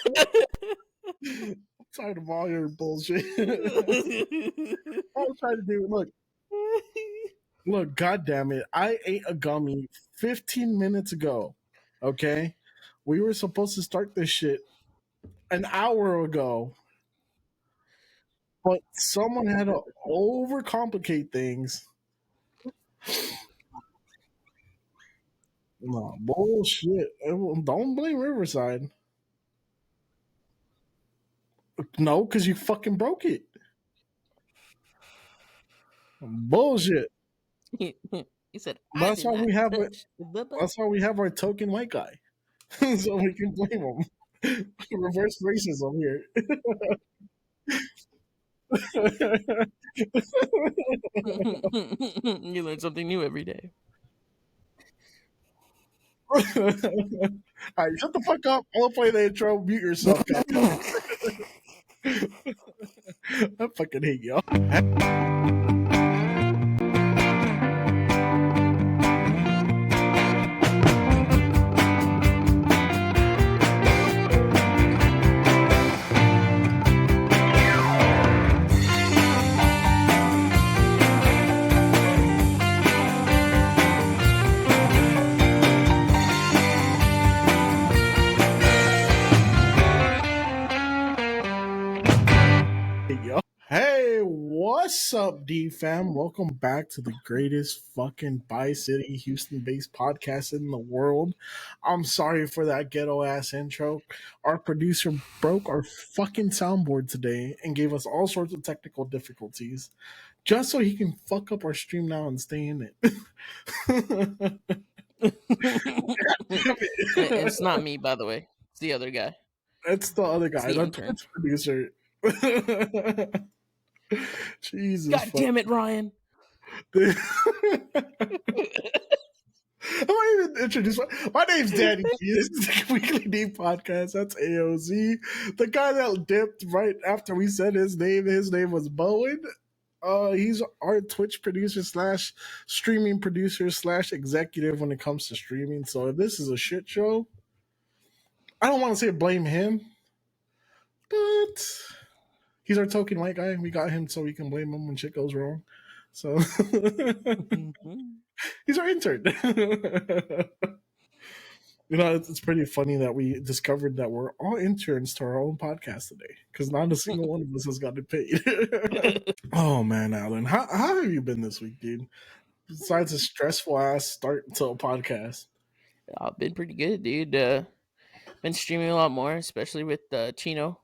I'm tired of all your bullshit. All I'm trying to do, look, god damn it. I ate a gummy 15 minutes ago. Okay? We were supposed to start this shit an hour ago. But someone had to overcomplicate things. No, bullshit. Don't blame Riverside. No, because you fucking broke it. Bullshit. He said, "I That's did why not we have it. touch the button." That's why we have our token white guy, so we can blame him. Reverse racism here. You learn something new every day. All right, shut the fuck up. I'll play the intro. Mute yourself, goddamn it. I fucking hate y'all. Hey, what's up, D fam? Welcome back to the greatest fucking Bi-City Houston-based podcast in the world. I'm sorry for that ghetto ass intro. Our producer broke our fucking soundboard today and gave us all sorts of technical difficulties just so he can fuck up our stream now and stay in it. It's not me, by the way. It's the other guy. It's the other It's guy, the the intern. Twitch producer. Jesus. God damn it, Ryan. I'm not even introduced. My name's Danny G. This is the Weekly D Podcast. That's AOZ. The guy that dipped right after we said his name was Bowen. He's our Twitch producer slash streaming producer slash executive when it comes to streaming. So if this is a shit show, I don't want to say blame him, but he's our token white guy. We got him so we can blame him when shit goes wrong. So he's our intern. You know, it's pretty funny that we discovered that we're all interns to our own podcast today because not a single one of us has gotten paid. Oh man, Alan, how have you been this week, dude? Besides a stressful ass start to a podcast. I've been pretty good, dude. Been streaming a lot more, especially with Chino.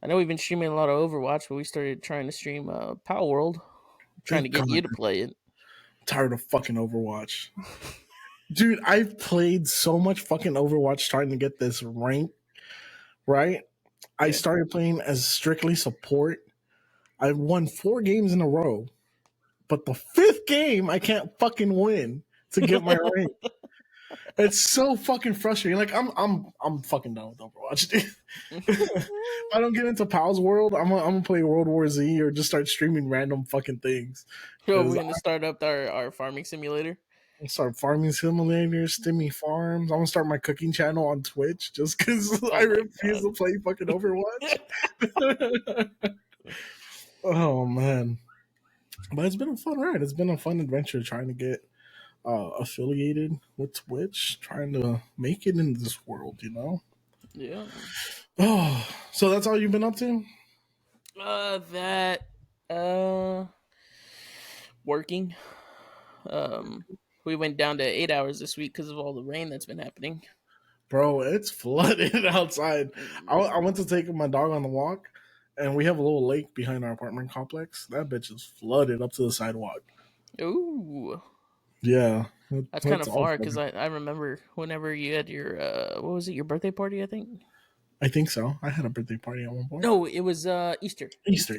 I know we've been streaming a lot of Overwatch, but we started trying to stream Power World, trying to get you to play it. I'm tired of fucking Overwatch. Dude, I've played so much fucking Overwatch trying to get this rank, right? I started playing as strictly support. I've won 4 games in a row, but the 5th game I can't fucking win to get my rank. It's so fucking frustrating. Like I'm fucking done with Overwatch, dude. If I don't get into Pal's World, I'm gonna play World War Z or just start streaming random fucking things. So we're gonna start up our farming simulator. I'll start farming simulators, Stimmy Farms. I'm gonna start my cooking channel on Twitch just because I refuse to play fucking Overwatch. Oh man. But it's been a fun ride. It's been a fun adventure trying to get affiliated with Twitch, trying to make it in this world, you know? Yeah. Oh, so that's all you've been up to? Working. We went down to 8 hours this week because of all the rain that's been happening. Bro, it's flooded outside. I went to take my dog on the walk, and we have a little lake behind our apartment complex. That bitch is flooded up to the sidewalk. Ooh. Yeah. That's kind of far because I remember whenever you had your, what was it, your birthday party, I think? I think so. I had a birthday party at one point. No, it was Easter. Easter.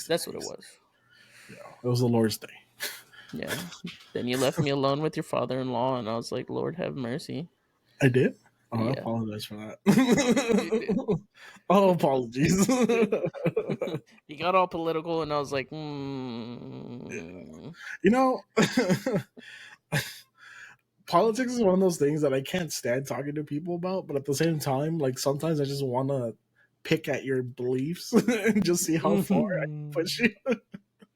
That's what it was. Yeah, it was the Lord's Day. Yeah. Then you left me alone with your father-in-law, and I was like, Lord have mercy. I did? Oh, Yeah. I apologize for that. Oh, apologies. You got all political, and I was like, You know, politics is one of those things that I can't stand talking to people about, but at the same time, like sometimes I just want to pick at your beliefs and just see how far I can push you.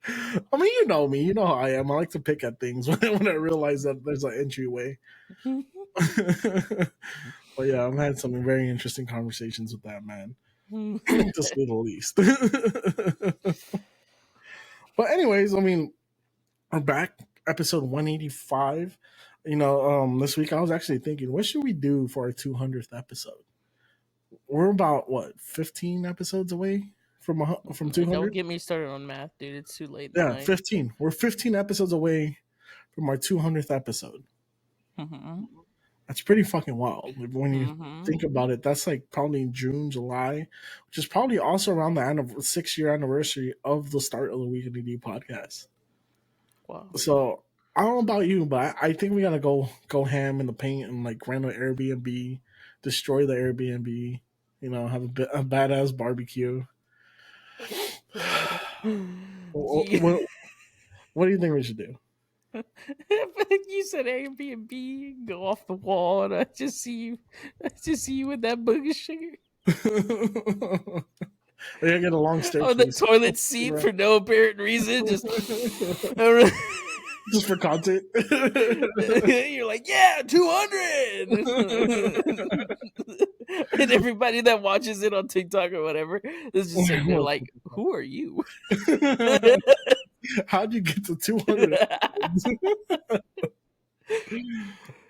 I mean, you know me, you know how I am. I like to pick at things when I realize that there's an entryway. But yeah, I've had some very interesting conversations with that man, to say the least. But anyways, I mean, we're back, episode 185. This week I was actually thinking, what should we do for our 200th episode? We're about what, 15 episodes away from 200. Don't get me started on math, dude. It's too late. Yeah, 15. We're 15 episodes away from our 200th episode. Mm-hmm. That's pretty fucking wild. When you think about it, that's like probably June, July, which is probably also around the 6-year anniversary of the start of the Weekly D podcast. Wow. So I don't know about you, but I think we gotta go ham in the paint and like rent an Airbnb, destroy the Airbnb, have a badass barbecue. What do you think we should do? You said Airbnb, go off the wall, and I just see you with that book of sugar. I get a long staircase on the toilet seat for no apparent reason, just just for content. You're like, yeah, 200. And everybody that watches it on TikTok or whatever is just sitting there like, who are you? How'd you get to 200?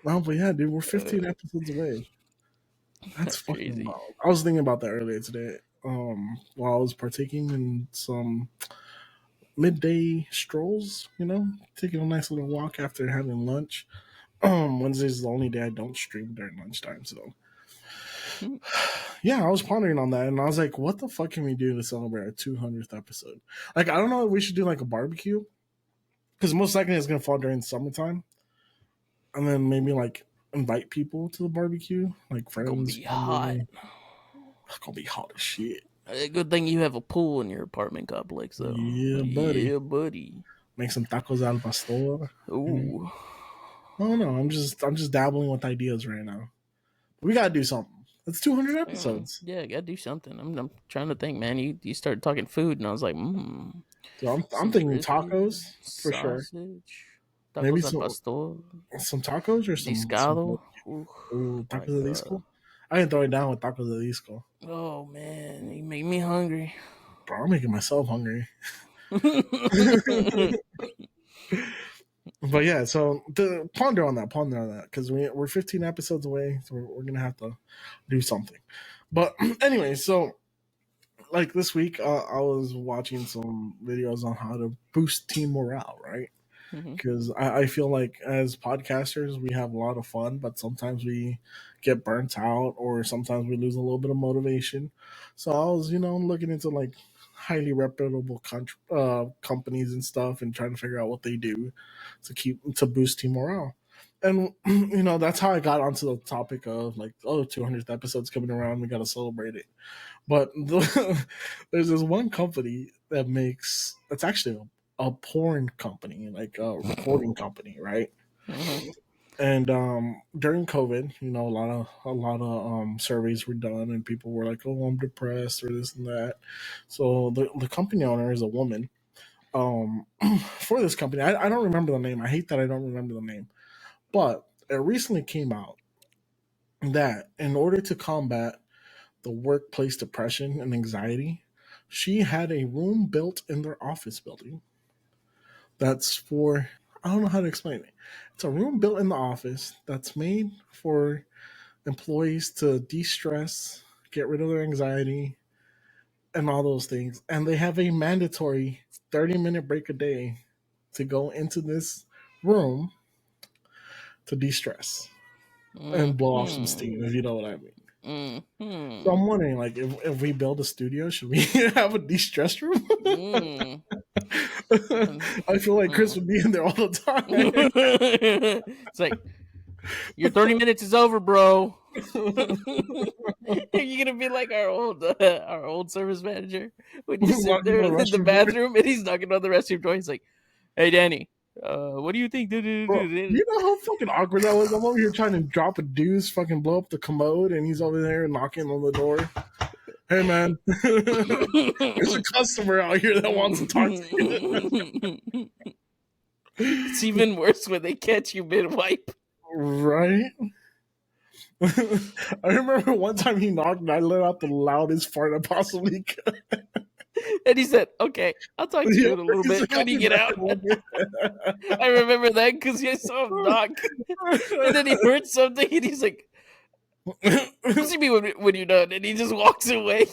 No, but yeah, dude, we're 15 episodes away. That's fucking crazy. Wild. I was thinking about that earlier today, while I was partaking in some midday strolls, taking a nice little walk after having lunch. Wednesday's the only day I don't stream during lunchtime, so yeah, I was pondering on that, and I was like, what the fuck can we do to celebrate our 200th episode? Like, I don't know if we should do like a barbecue, because most likely it's gonna fall during summertime, and then maybe like invite people to the barbecue, like friends. It's gonna be hot. It's gonna be hot as shit. Good thing you have a pool in your apartment complex, though. Yeah, buddy. Yeah, buddy. Make some tacos al pastor. Ooh. I don't know. I'm just dabbling with ideas right now. We gotta do something. It's 200 episodes. Yeah, gotta do something. I'm trying to think, man. You started talking food, and I was like, So I'm thinking tacos for sure. Tacos maybe al pastor. Some tacos or some discado. Ooh, tacos de disco. I can throw it down with tacos de disco. Oh man, you make me hungry. Bro, I'm making myself hungry. But yeah, so ponder on that, because we're 15 episodes away, so we're gonna have to do something. But anyway, so like this week, I was watching some videos on how to boost team morale, right? Because I feel like as podcasters, we have a lot of fun, but sometimes we get burnt out, or sometimes we lose a little bit of motivation. So I was, looking into like highly reputable companies and stuff, and trying to figure out what they do to boost team morale. And that's how I got onto the topic of like, 200th episode's coming around, we got to celebrate it. But there's this one company that's actually a porn company, like a recording company, right? And during COVID, a lot of surveys were done, and people were like, "Oh, I'm depressed," or this and that. So the company owner is a woman. For this company, I don't remember the name. I hate that I don't remember the name, but it recently came out that in order to combat the workplace depression and anxiety, she had a room built in their office building. That's for, I don't know how to explain it. It's a room built in the office that's made for employees to de-stress, get rid of their anxiety, and all those things. And they have a mandatory 30-minute break a day to go into this room to de-stress and blow off some steam, if you know what I mean. So I'm wondering, like, if we build a studio, should we have a de-stress room? I feel like Chris would be in there all the time. It's like, your 30 minutes is over, bro. You're gonna be like our old service manager when you sit there in the bathroom and he's knocking on the restroom door. He's like, "Hey, Danny, What do you think? Bro, you know how fucking awkward that was? I'm over here trying to drop a deuce, fucking blow up the commode, and he's over there knocking on the door. Hey, man. There's a customer out here that wants to talk to you. It's even worse when they catch you mid-wipe. Right? I remember one time he knocked and I let out the loudest fart I possibly could. And he said, "Okay, I'll talk to you in a little bit when you get out." I remember that because I saw him knock, and then he heard something, and he's like, "What do you mean when you're done?" And he just walks away.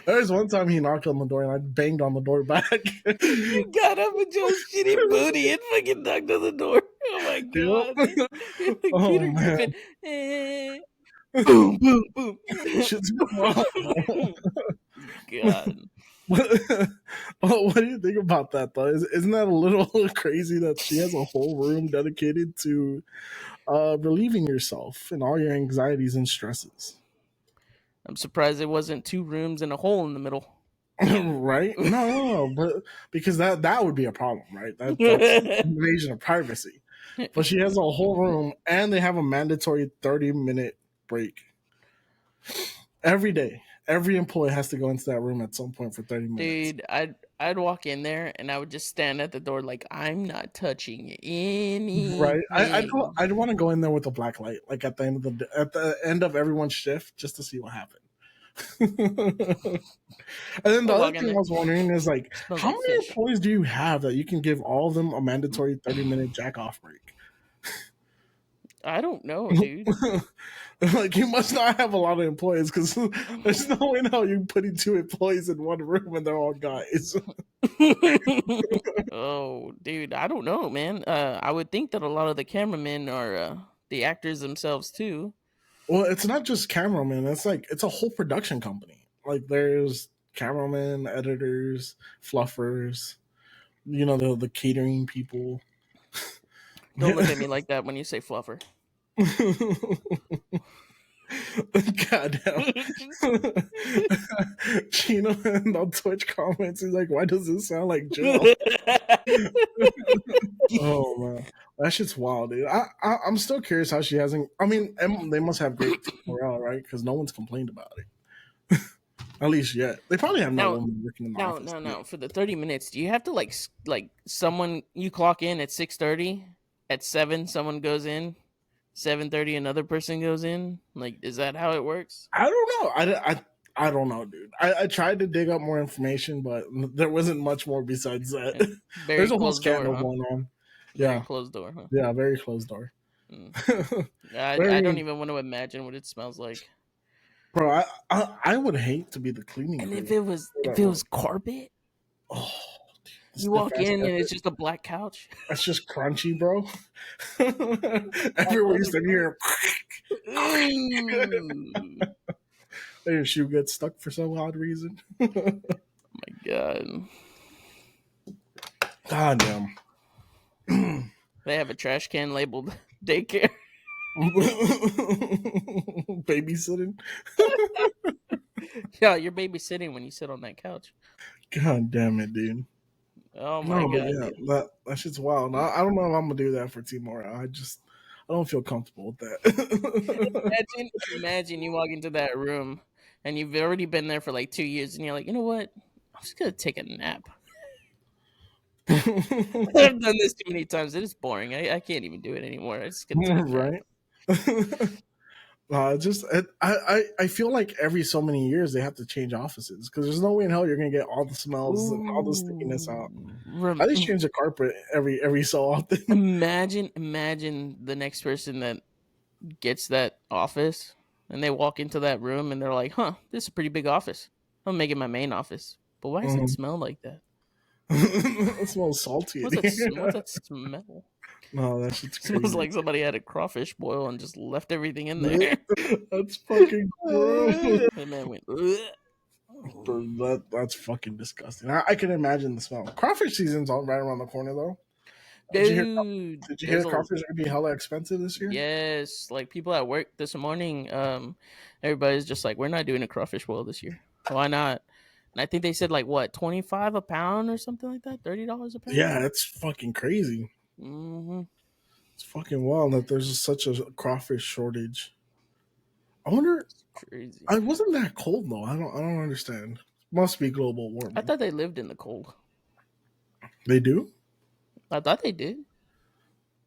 There was one time he knocked on the door and I banged on the door back. You got up with your shitty booty and fucking knocked on the door. Oh my god! You're like Oh, Peter man. Griffin. Boom, boom, boom. Shit's wild. God. What do you think about that though? Isn't that a little crazy that she has a whole room dedicated to relieving yourself and all your anxieties and stresses? I'm surprised it wasn't 2 rooms and a hole in the middle. Right? No, but because that would be a problem, right? That's invasion of privacy. But she has a whole room, and they have a mandatory 30-minute break every day. Every employee has to go into that room at some point for 30 minutes. Dude, I'd walk in there and I would just stand at the door like I'm not touching anything. Right? I'd want to go in there with a black light, like at the end of everyone's shift, just to see what happened. And then the I'll other walk in thing I there. was wondering is like, Smells how like many fish. employees do you have that you can give all of them a mandatory 30-minute jack off break? I don't know, dude. Like, you must not have a lot of employees because there's no way now you're putting 2 employees in one room and they're all guys. Oh, dude, I don't know, man. I would think that a lot of the cameramen are the actors themselves too. Well, it's not just cameramen. It's like it's a whole production company. Like, there's cameramen, editors, fluffers. You know, the catering people. Don't look at me like that when you say fluffer. Goddamn. Chino on Twitch comments, he's like, why does this sound like Jill? Oh man, that shit's wild, dude. I'm still curious how she hasn't. I mean, they must have great morale, right? Because no one's complained about it, at least yet. They probably have no Now, woman working in the office. no. For the 30 minutes, do you have to like someone you clock in at 6:30? At 7, someone goes in. 7:30, another person goes in. Like, is that how it works? I don't know. I don't know, dude. I tried to dig up more information, but there wasn't much more besides that. Very There's a whole closed door, scandal huh? going on. Very Yeah, closed door, huh? yeah, very closed door. I don't even want to imagine what it smells like. Bro, I would hate to be the cleaning And crew. if it was carpet, Oh, you walk in and it's just a black couch. that's just crunchy, bro. Everywhere you stand here, your shoe gets stuck for some odd reason. My God. God damn. They have a trash can labeled daycare. Babysitting. Yeah, you're babysitting when you sit on that couch. God damn it, dude. Oh my No, but God. yeah, that shit's wild. I don't know if I'm gonna do that for T-Mora. I don't feel comfortable with that. Imagine you walk into that room and you've already been there for like 2 years and you're like, you know what? I'm just gonna take a nap. I've done this too many times. It is boring. I can't even do it anymore. I just gonna take a nap. Right? I feel like every so many years they have to change offices because there's no way in hell you're gonna get all the smells and all the stickiness out. I just change the carpet every so often. Imagine the next person that gets that office and they walk into that room and they're like, "Huh, this is a pretty big office. I'm making my main office, but why does it smell like that? It smells salty. What's that smell? No, that shit's crazy. Smells like somebody had a crawfish boil and just left everything in there." That's fucking gross. The man went, That's fucking disgusting. I can imagine the smell. Crawfish season's all right around the corner, though. dude. Did you hear crawfish are gonna be hella expensive this year? Yes, like people at work this morning, everybody's just like, we're not doing a crawfish boil this year. Why not? And I think they said like what, 25 a pound or something like that, $30 a pound. Yeah, it's fucking crazy. Mm-hmm. It's fucking wild that there's such a crawfish shortage. I wonder. It's crazy. I wasn't that cold though. I don't understand. Must be global I warming. thought they lived in the cold. They do? I thought they did.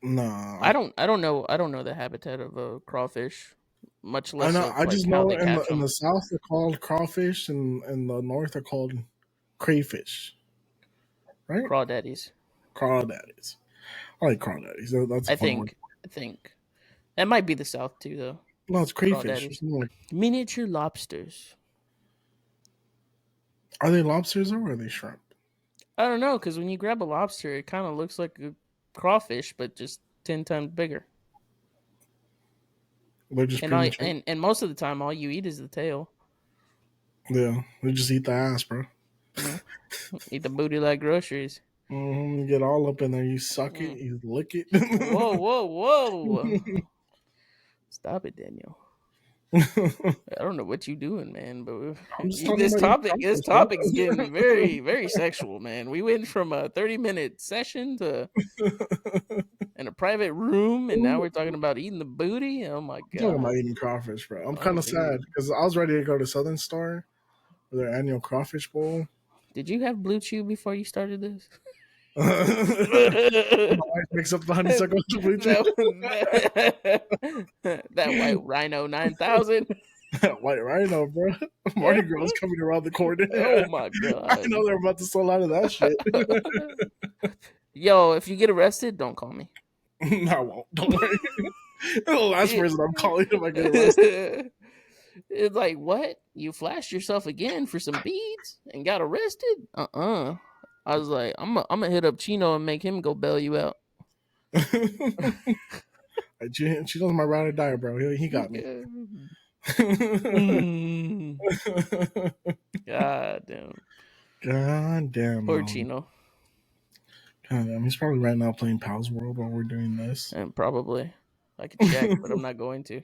Nah. I don't know the habitat of a crawfish, much I less know. of I like just how know they catch in them. the south they're called crawfish, and in the north they're called crayfish. Right? Crawdaddies. Crawdaddies. I like crawdaddies. That's a I fun word. think. I think that might be the South too, though. No, it's crayfish. Crawdaddies. Miniature lobsters. Are they lobsters or are they shrimp? I don't know, because when you grab a lobster, it kind of looks like a crawfish, but just 10 times bigger. They're just And I premature. and most of the time, all you eat is the tail. Yeah, they just eat the ass, bro. Eat the booty like groceries. You get all up in there. You suck it. Mm. You lick it. Whoa, whoa, whoa! Stop it, Daniel. I don't know what you doing, man, but I'm just talking this about topic, this crawfish, bro. topic's getting very, very sexual, man. We went from a 30-minute session to in a private room, and now we're talking about eating the booty. Oh my I'm talking about god! eating crawfish, bro. I'm Oh, kind of sad dude, because I was ready to go to Southern Star for their annual crawfish bowl. did you have Blue Chew before you started this? My wife makes up the honeysuckle blue chew. that white Rhino 9000. White Rhino, bro. Mardi Gras is coming around the corner. Oh my I god! know they're about to sell out of that shit. Yo, if you get arrested, don't call me. No, I won't. Don't worry. The last person I'm calling if I get arrested. It's like, what? You flashed yourself again for some beads and got arrested? I was like, I'm gonna hit up Chino and make him go bail you out. She knows my ride or die, bro. He got me. Mm. God damn. God damn. Poor Chino. God damn. He's probably right now playing Pals World while we're doing this. And probably. I could check, but I'm not going to.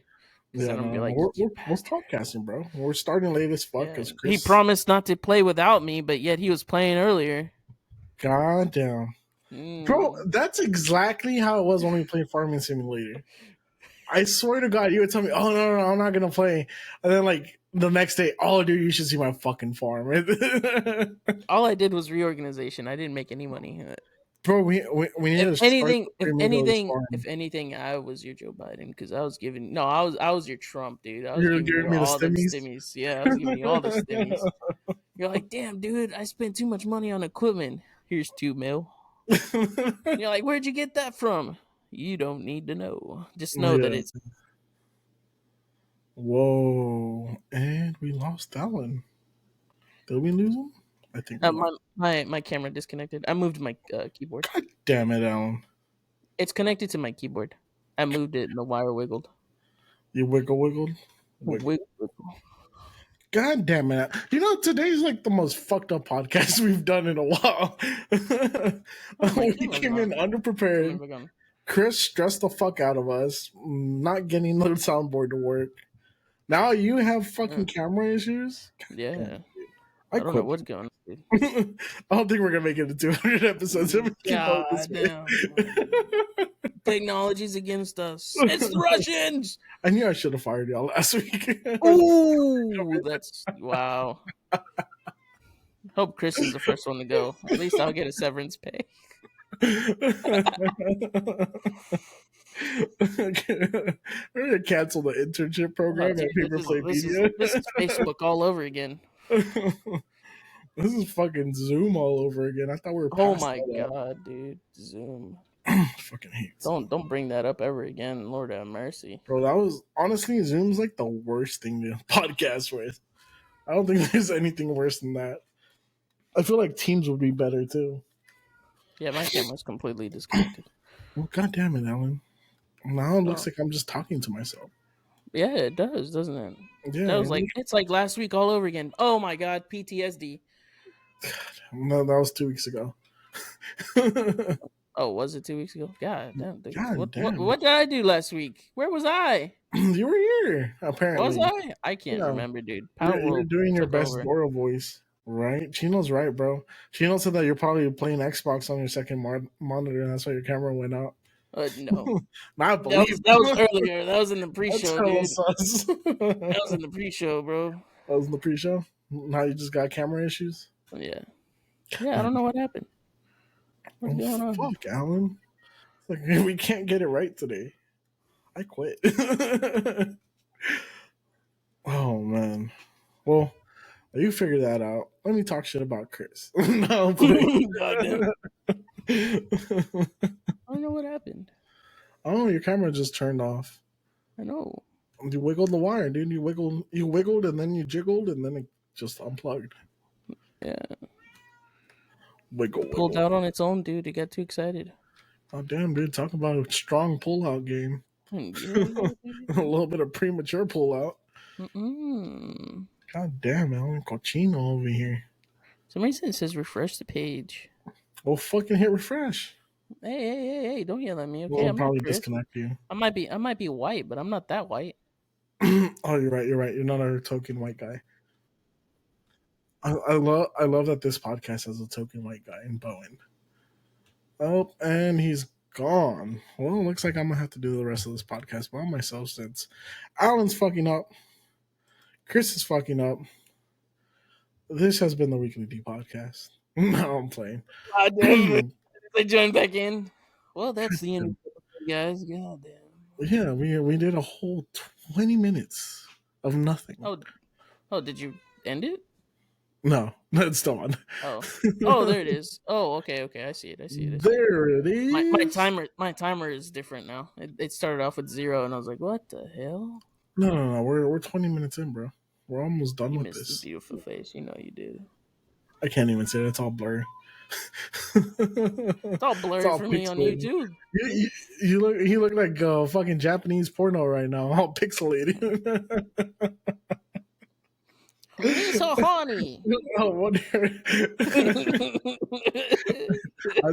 Yeah, then I'm no, be like, we're podcasting, bro. We're starting late as fuck. yeah. Cause He Chris, promised not to play without me, but yet he was playing earlier. God damn. Bro, that's exactly how it was when we played Farming Simulator. I swear to God, you would tell me, "Oh no, I'm not gonna play," and then like the next day, "Oh, dude, you should see my fucking farm." All I did was reorganization. I didn't make any money. Bro, we need to If start anything, if streaming those anything, farms. if anything, I was your Joe Biden because I was giving. No, I was your Trump, dude. I was You're giving you giving me the all them stimmies. stimmies. Yeah, I was giving you all the stimmies. You're like, damn, dude, I spent too much money on equipment. Here's $2 mil. You're like, where'd you get that from? You don't need to know. Just know that Yeah. it's. Whoa, and we lost that one. Did we lose him? I think we lost. My camera disconnected. I moved my keyboard. God damn it, Alan. It's connected to my keyboard. I moved it and the wire wiggled. You wiggled? Wiggle. God damn it. You know, today's like the most fucked up podcast we've done in a while. We came in underprepared. Chris stressed the fuck out of us, not getting the soundboard to work. Now you have fucking camera issues? Yeah. I don't know what's going on, dude. I don't think we're gonna make it to 200 episodes if we keep going this way. Technology's against us. It's the Russians. I knew I should have fired y'all last week. Ooh, that's wow. Hope Chris is the first one to go. At least I'll get a severance pay. We're gonna cancel the internship program at Paperplaypedia. This is Facebook all over again. This is fucking Zoom all over again. I thought we were. Oh my god, dude, Zoom. Fucking hate. Don't bring that up ever again. Lord have mercy, bro. That was honestly Zoom's like the worst thing to podcast with. I don't think there's anything worse than that. I feel like Teams would be better too. Yeah, my camera's completely disconnected. Well, god damn it, Alan. Now it looks like I'm just talking to myself. Yeah, it does, doesn't it? Yeah, that was like it's like last week all over again. Oh my god, PTSD. No, that was 2 weeks ago. Oh, was it 2 weeks ago? God damn. Dude. Damn. What did I do last week? Where was I? You were here, apparently. Was I? I can't remember, dude. You're doing your best Dora voice. Right? Chino's right, bro. Chino said that you're probably playing Xbox on your second monitor, and that's why your camera went out. No, Not that believe. was that was earlier. That was in the That's pre-show, hella dude. sus. That was That in the pre-show, bro. was in the pre-show. Now you just got camera issues. Yeah, yeah. I Man, don't know what happened. What's oh going on? fuck, Alan. It's like we can't get it right today. I quit. Oh man. Well, you figure that out. Let me talk shit about Chris. No, I'm playing. Goddamn. I don't know what happened. Oh, your camera just turned off. I know. You wiggled the wire, dude. You wiggled, and then you jiggled, and then it just unplugged. Yeah, Wiggle, pulled wiggle. out on its own, dude. It got too excited. Oh damn, dude! Talk about a strong pullout game. Yeah, yeah, A little bit of premature pullout. Mm-mm. God damn, Alan Cochino over here. Some reason it says refresh the page. Well, fucking hit refresh. Hey! Don't yell at me, okay? We'll I'm not probably Chris. disconnect you. I might be white, but I'm not that white. Oh, you're right. You're right. You're not a token white guy. I love that this podcast has a token white guy in Bowen. Oh, and he's gone. Well, it looks like I'm gonna have to do the rest of this podcast by myself since Alan's fucking up, Chris is fucking up. This has been the Weekly D podcast. No, I'm playing. God damn, they joined back in. Well, that's the end, guys. God damn. Yeah, we did a whole 20 minutes of nothing. Oh, did you end it? No, it's still on. Oh, there it is. Oh, okay. I see it. There it is. My timer is different now. It started off with 0, and I was like, "What the hell?" No. We're 20 minutes in, bro. We're almost done You with missed the this. beautiful face. You know you did. I can't even say it. It's all blurry. It's all blurry for me on YouTube. You look like a fucking Japanese porno right now, all pixelated. Me so horny. I wonder. I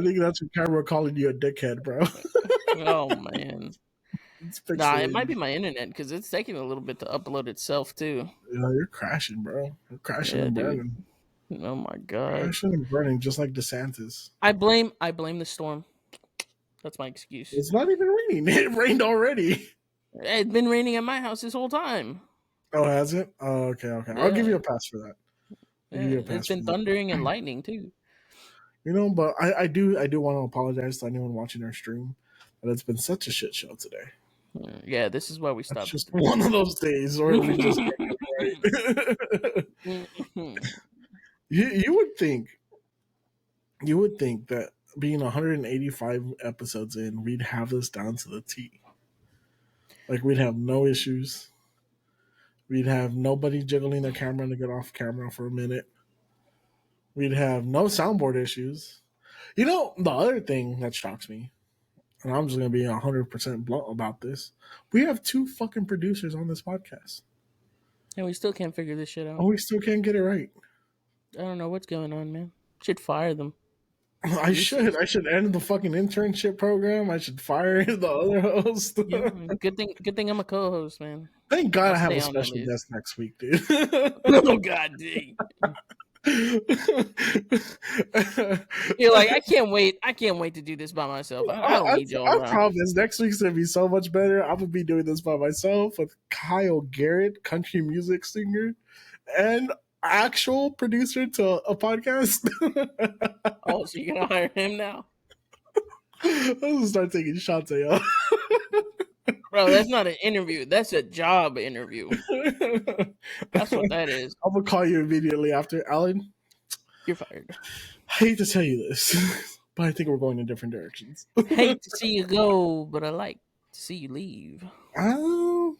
think that's your camera calling you a dickhead, bro. Oh man. It's Nah, it pixelated. might be my internet because it's taking a little bit to upload itself too. You're crashing, bro. You're crashing Yeah, and dude. burning. Oh my god. Crashing and burning, just like DeSantis. I blame the storm. That's my excuse. It's not even raining. It rained already. It's been raining at my house this whole time. Oh, has it? Oh, okay. Yeah. I'll give you a pass for that. It's been thundering and lightning too. But I do want to apologize to anyone watching our stream that it's been such a shit show today. Yeah, this is why we stopped. It's just one of those days where we just you would think that being 185 episodes in, we'd have this down to the T. Like we'd have no issues. We'd have nobody jiggling the camera to get off camera for a minute. We'd have no soundboard issues. The other thing that shocks me, and I'm just going to be 100% blunt about this, we have 2 fucking producers on this podcast. And we still can't figure this shit out. And we still can't get it right. I don't know what's going on, man. Should fire them. I should end the fucking internship program. I should fire the other host. Yeah, good thing I'm a co-host, man. Thank God I have a special guest next week, dude. Oh God, dude. You're like, I can't wait to do this by myself. I don't need y'all around. I promise next week's gonna be so much better. I'm gonna be doing this by myself with Kyle Garrett, country music singer, and actual producer to a podcast. Oh, so you're gonna hire him now? I'm gonna start taking shots at y'all. Bro, that's not an interview. That's a job interview. That's what that is. I'm gonna call you immediately after. Alan, you're fired. I hate to tell you this, but I think we're going in different directions. Hate to see you go, but I like to see you leave. I don't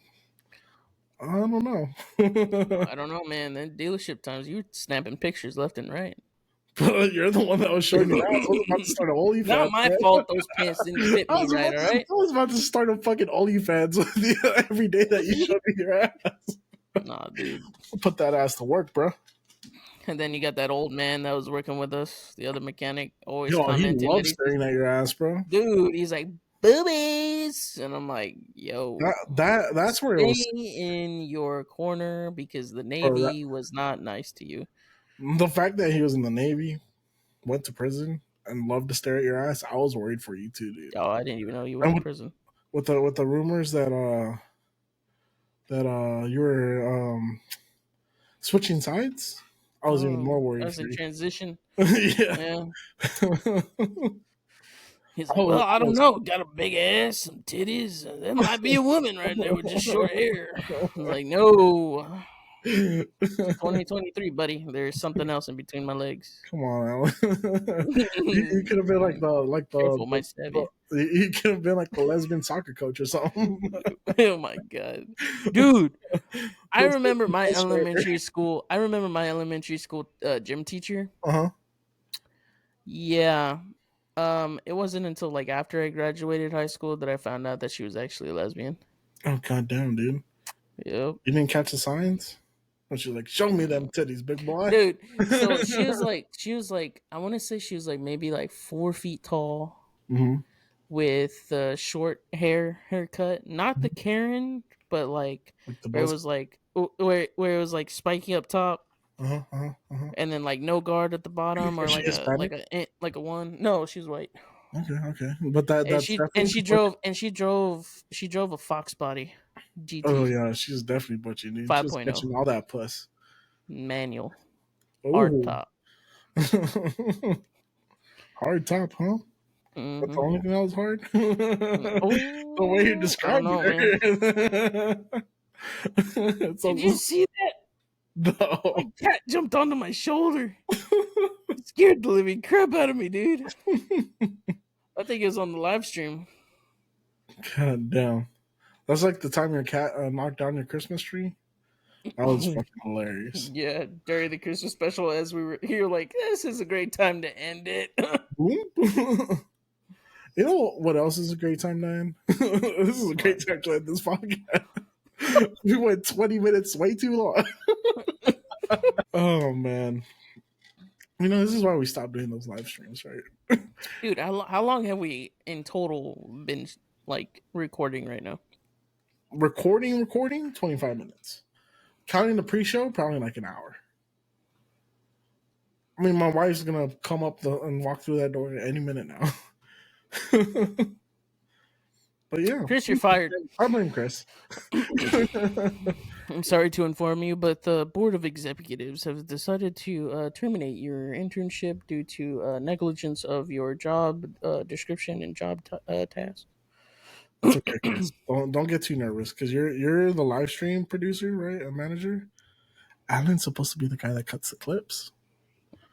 know. I don't know, man. Then dealership times, you were snapping pictures left and right. But you're the one that was showing your ass. I was about to start an OnlyFans. Not my fault those pants didn't fit me right, all right? I was about to start a fucking OnlyFans with you every day that you showed me your ass. Nah, dude. Put that ass to work, bro. And then you got that old man that was working with us, the other mechanic, always he commenting. loves staring at your ass, bro. Dude, he's like, boobies! And I'm like, yo. That's where it was. Stay in your corner because the Navy was not nice to you. The fact that he was in the Navy, went to prison, and loved to stare at your ass, I was worried for you too, dude. Oh, I didn't even know you went And to prison. with the rumors that you were switching sides, I was even more Oh, I worried was for in you. transition. Yeah. Yeah. I He's like, well, I don't was, know. Got a big ass, some titties. That might be a woman right there with just short hair. I was like, no. It's 2023, buddy. There's something else in between my legs. come on, Alan. You could have been like Careful, might stab you. you could have been like the lesbian soccer coach or something. Oh my god, dude! I Put remember my some hair. elementary school. I remember my elementary school gym teacher. Uh-huh. Yeah. It wasn't until like after I graduated high school that I found out that she was actually a lesbian. Oh god damn, dude. Yep. You didn't catch the signs? And she's like, show me them titties, big boy. Dude, so she was like, I want to say she was like maybe like 4 feet tall Mm-hmm. with short haircut, not the Karen, but like Like the where it buzz. was like where it was like spiky up top Uh-huh. Uh-huh. Uh-huh. and then like no guard at the bottom or Was she like Hispanic? a one. No, she's white. Okay, okay. But that's And definitely she butch. drove and she drove a Fox Body Oh GT yeah, she's definitely butchy, dude. She was 5.0 catching all that puss. manual hard Oh. top. Hard top, huh? That's the Hmm. only thing that was hard. The way you Oh, I don't described know, man. it. Did you So, see that? My no. cat jumped onto my shoulder. It scared the living crap out of me, dude. I think it was on the live stream. God damn. That's like the time your cat knocked down your Christmas tree. That was fucking hilarious. Yeah, during the Christmas special, as we were here, like, this is a great time to end it. Boom. You know what else is a great time to end? This is a What? great time to end this podcast. We went 20 minutes way too long. Oh, man. You know, this is why we stopped doing those live streams, right? Dude, how long have we in total been like recording right now? Recording, 25 minutes. Counting the pre show, probably like an hour. I mean, my wife's going to come up and walk through that door any minute now. But yeah, Chris, you're fired. I blame Chris. I'm sorry to inform you, but the board of executives have decided to terminate your internship due to negligence of your job description and job task. It's okay, Chris. Don't get too nervous because you're the live stream producer, right? A manager. Alan's supposed to be the guy that cuts the clips.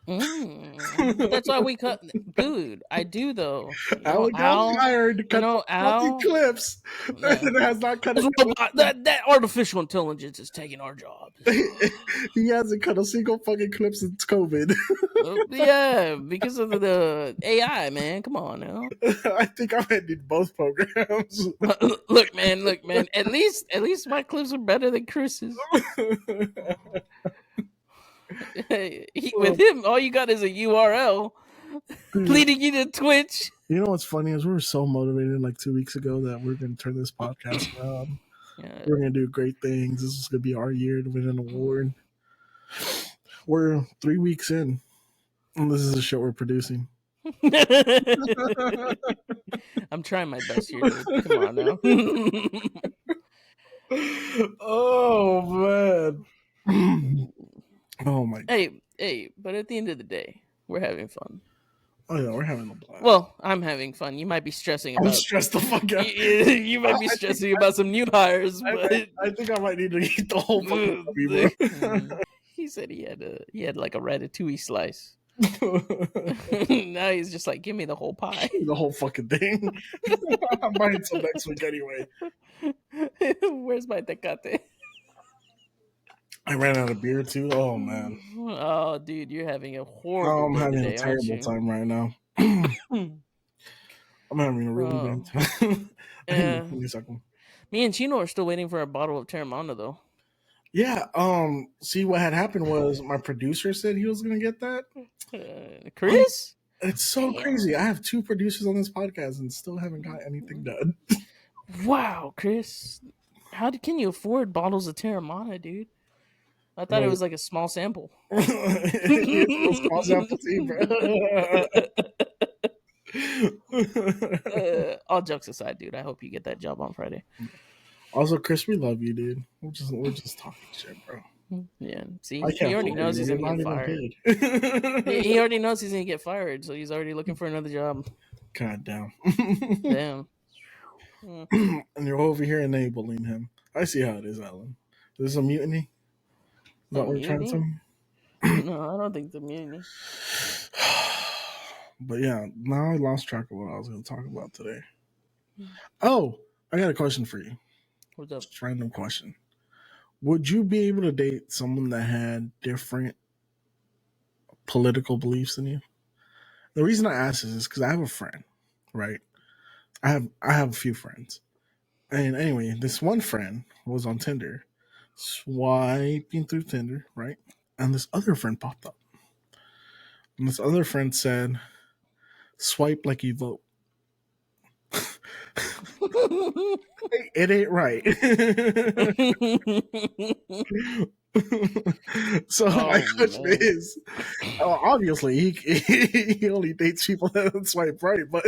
But that's why we cut, dude. I do though. Alan got hired to cut the fucking Al. clips, and has not cut That artificial intelligence is taking our jobs. He hasn't cut a single fucking clip since COVID. Yeah, because of the AI, man. Come on now. I think I might need both programs. Look, man. At least my clips are better than Chris's. With him, all you got is a URL leading you to Twitch. You know what's funny is we were so motivated like 2 weeks ago that we're going to turn this podcast around. Yeah. We're going to do great things. This is going to be our year to win an award. We're 3 weeks in, and this is a show we're producing. I'm trying my best here, dude. Come on now. Oh man. Oh my god. Hey, but at the end of the day, we're having fun. Oh yeah, we're having a blast. Well, I'm having fun. You might be stressing about. I'm stressed the fuck out. You might be stressing about some new hires, but I think I might need to eat the whole fucking movie, bro. He said he had like a ratatouille slice. Now he's just like, give me the whole pie. The whole fucking thing. I'm buying some next week anyway. Where's my tecate? I ran out of beer too. Oh man. Oh, dude, you're having a horrible. I'm having today, a terrible time right now. I'm having a really bad time. Yeah. Me and Chino are still waiting for a bottle of Terramana though. Yeah. See, what had happened was my producer said he was gonna get that. Chris? It's so crazy. I have 2 producers on this podcast and still haven't got anything done. Wow, Chris. Can you afford bottles of Terramana, dude? I thought it But was like a small sample. it's a small sample too, bro. All jokes aside, dude, I hope you get that job on Friday. Also, Chris, we love you, dude. We're just talking shit, bro. Yeah, see, I he can't already fire knows you. he's You're gonna not get even fired. paid. He already knows he's gonna get fired, so he's already looking for another job. God damn. Damn. Mm. And you're over here enabling him. I see how it is, Alan. Is this a mutiny? Is that A what you're trying to tell mutiny? me? No, I don't think it's a mutiny. But yeah, now I lost track of what I was going to talk about today. Oh, I got a question for you. What's up? Just a random question. Would you be able to date someone that had different political beliefs than you? The reason I ask this is because I have a friend, right? I have a few friends. And anyway, this one friend was on Tinder, swiping through Tinder, right? And this other friend popped up. And this other friend said, swipe like you vote. It ain't right. So my Oh question man. is, obviously he only dates people that swipe right, but